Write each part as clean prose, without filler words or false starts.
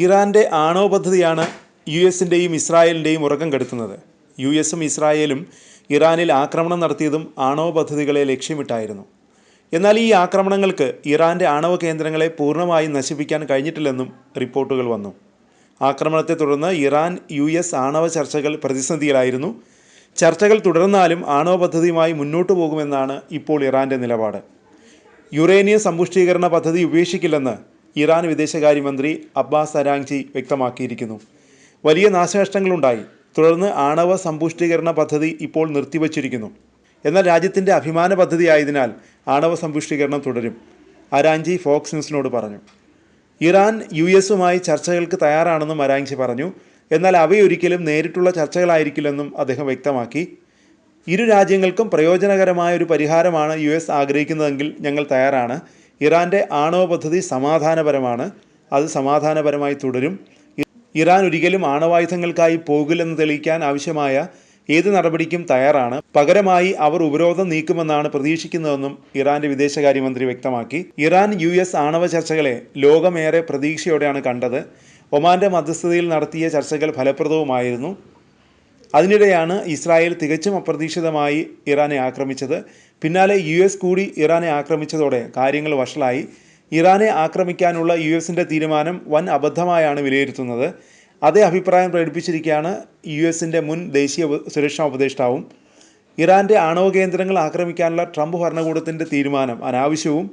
ഇറാൻ്റെ ആണവ പദ്ധതിയാണ് യുഎസിൻ്റെയും ഇസ്രായേലിൻ്റെയും ഉറക്കം കെടുത്തുന്നത്. യുഎസും ഇസ്രായേലും ഇറാനിൽ ആക്രമണം നടത്തിയതും ആണവ പദ്ധതികളെ ലക്ഷ്യമിട്ടായിരുന്നു. എന്നാൽ ഈ ആക്രമണങ്ങൾക്ക് ഇറാൻ്റെ ആണവ കേന്ദ്രങ്ങളെ പൂർണ്ണമായും നശിപ്പിക്കാൻ കഴിഞ്ഞിട്ടില്ലെന്നും റിപ്പോർട്ടുകൾ വന്നു. ആക്രമണത്തെ തുടർന്ന് ഇറാൻ യുഎസ് ആണവ ചർച്ചകൾ പ്രതിസന്ധിയിലായിരുന്നു. ചർച്ചകൾ തുടർന്നാലും ആണവ പദ്ധതിയുമായി മുന്നോട്ടു പോകുമെന്നാണ് ഇപ്പോൾ ഇറാൻ്റെ നിലപാട്. യുറേനിയം സമ്പുഷ്ടീകരണ പദ്ധതി ഉപേക്ഷിക്കില്ലെന്ന് ഇറാൻ വിദേശകാര്യമന്ത്രി അബ്ബാസ് അരാങ്ചി വ്യക്തമാക്കിയിരിക്കുന്നു. വലിയ നാശനഷ്ടങ്ങളുണ്ടായി. തുടർന്ന് ആണവ സമ്പുഷ്ടീകരണ പദ്ധതി ഇപ്പോൾ നിർത്തിവച്ചിരിക്കുന്നു. എന്നാൽ രാജ്യത്തിൻ്റെ അഭിമാന പദ്ധതിയായതിനാൽ ആണവ സമ്പുഷ്ടീകരണം തുടരും, അരാങ്ചി ഫോക്സ് ന്യൂസിനോട് പറഞ്ഞു. ഇറാൻ യുഎസുമായി ചർച്ചകൾക്ക് തയ്യാറാണെന്നും അരാങ്ചി പറഞ്ഞു. എന്നാൽ അവയൊരിക്കലും നേരിട്ടുള്ള ചർച്ചകളായിരിക്കില്ലെന്നും അദ്ദേഹം വ്യക്തമാക്കി. ഇരു രാജ്യങ്ങൾക്കും പ്രയോജനകരമായ ഒരു പരിഹാരമാണ് യുഎസ് ആഗ്രഹിക്കുന്നതെങ്കിൽ ഞങ്ങൾ തയ്യാറാണ്. ഇറാൻ്റെ ആണവ പദ്ധതി സമാധാനപരമാണ്, അത് സമാധാനപരമായി തുടരും. ഇറാൻ ഒരിക്കലും ആണവായുധങ്ങൾക്കായി പോകില്ലെന്ന് തെളിയിക്കാൻ ആവശ്യമായ ഏത് നടപടിക്കും തയ്യാറാണ്. പകരമായി അവർ ഉപരോധം നീക്കുമെന്നാണ് പ്രതീക്ഷിക്കുന്നതെന്നും ഇറാൻ്റെ വിദേശകാര്യമന്ത്രി വ്യക്തമാക്കി. ഇറാൻ യുഎസ് ആണവ ചർച്ചകളെ ലോകമേറെ പ്രതീക്ഷയോടെയാണ് കണ്ടത്. ഒമാൻ്റെ മധ്യസ്ഥതയിൽ നടത്തിയ ചർച്ചകൾ ഫലപ്രദവുമായിരുന്നു. അതിനിടെയാണ് ഇസ്രായേൽ തികച്ചും അപ്രതീക്ഷിതമായി ഇറാനെ ആക്രമിച്ചത്. പിന്നാലെ യുഎസ് കൂടി ഇറാനെ ആക്രമിച്ചതോടെ കാര്യങ്ങൾ വഷളായി. ഇറാനെ ആക്രമിക്കാനുള്ള യുഎസിൻ്റെ തീരുമാനം വൻ അബദ്ധമായാണ് വിലയിരുത്തുന്നത്. അതേ അഭിപ്രായം പ്രകടിപ്പിച്ചിരിക്കുകയാണ് യുഎസിൻ്റെ മുൻ ദേശീയ സുരക്ഷാ ഉപദേഷ്ടാവും. ഇറാൻ്റെ ആണവ കേന്ദ്രങ്ങൾ ആക്രമിക്കാനുള്ള ട്രംപ് ഭരണകൂടത്തിൻ്റെ തീരുമാനം അനാവശ്യവും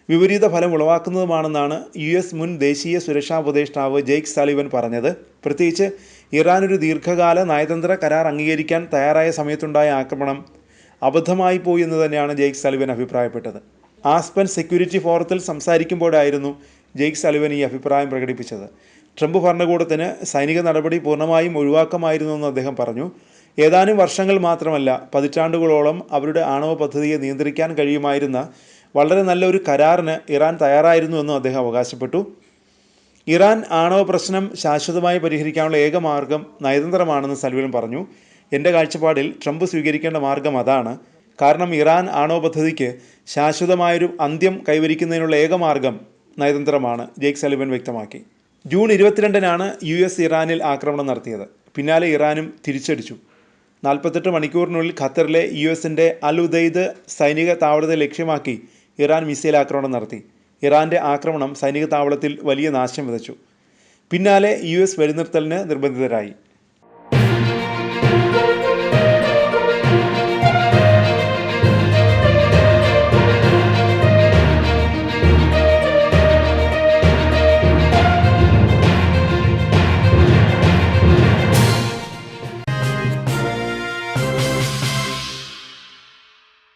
വിപരീത ഫലം ഉളവാക്കുന്നതുമാണെന്നാണ് യുഎസ് മുൻ ദേശീയ സുരക്ഷാ ഉപദേഷ്ടാവ് ജെയ്ക്ക് സളിവൻ പറഞ്ഞത്. പ്രത്യേകിച്ച് ഇറാൻ ഒരു ദീർഘകാല നയതന്ത്ര കരാർ അംഗീകരിക്കാൻ തയ്യാറായ സമയത്തുണ്ടായ ആക്രമണം അബദ്ധമായി പോയി എന്ന് തന്നെയാണ് ജെയ്ക്ക് സളിവൻ അഭിപ്രായപ്പെട്ടത്. ആസ്പൻ സെക്യൂരിറ്റി ഫോറത്തിൽ സംസാരിക്കുമ്പോഴായിരുന്നു ജെയ്ക്ക് സളിവൻ ഈ അഭിപ്രായം പ്രകടിപ്പിച്ചത്. ട്രംപ് ഭരണകൂടത്തിന് സൈനിക നടപടി പൂർണ്ണമായും ഒഴിവാക്കാമായിരുന്നുവെന്ന് അദ്ദേഹം പറഞ്ഞു. ഏതാനും വർഷങ്ങൾ മാത്രമല്ല, പതിറ്റാണ്ടുകളോളം അവരുടെ ആണവ പദ്ധതിയെ നിയന്ത്രിക്കാൻ കഴിയുമായിരുന്ന വളരെ നല്ലൊരു കരാറിന് ഇറാൻ തയ്യാറായിരുന്നുവെന്നും അദ്ദേഹം അവകാശപ്പെട്ടു. ഇറാൻ ആണവ പ്രശ്നം ശാശ്വതമായി പരിഹരിക്കാനുള്ള ഏക മാർഗം നയതന്ത്രമാണെന്ന് സൽവൻ പറഞ്ഞു. എൻ്റെ കാഴ്ചപ്പാടിൽ ട്രംപ് സ്വീകരിക്കേണ്ട മാർഗം അതാണ്. കാരണം ഇറാൻ ആണവ പദ്ധതിക്ക് ശാശ്വതമായൊരു അന്ത്യം കൈവരിക്കുന്നതിനുള്ള ഏക മാർഗം നയതന്ത്രമാണ്, ജെയ്ക്ക് സളിവൻ വ്യക്തമാക്കി. ജൂൺ 22-നാണ് യുഎസ് ഇറാനിൽ ആക്രമണം നടത്തിയത്. പിന്നാലെ ഇറാനും തിരിച്ചടിച്ചു. 48 മണിക്കൂറിനുള്ളിൽ ഖത്തറിലെ യുഎസിൻ്റെ അൽ ഉദൈദ് സൈനിക താവളത്തെ ലക്ഷ്യമാക്കി ഇറാൻ മിസൈൽ ആക്രമണം നടത്തി. ഇറാൻ്റെ ആക്രമണം സൈനിക താവളത്തിൽ വലിയ നാശം വിതച്ചു. പിന്നാലെ യുഎസ് വെടിനിർത്തലിന് നിർബന്ധിതരായി.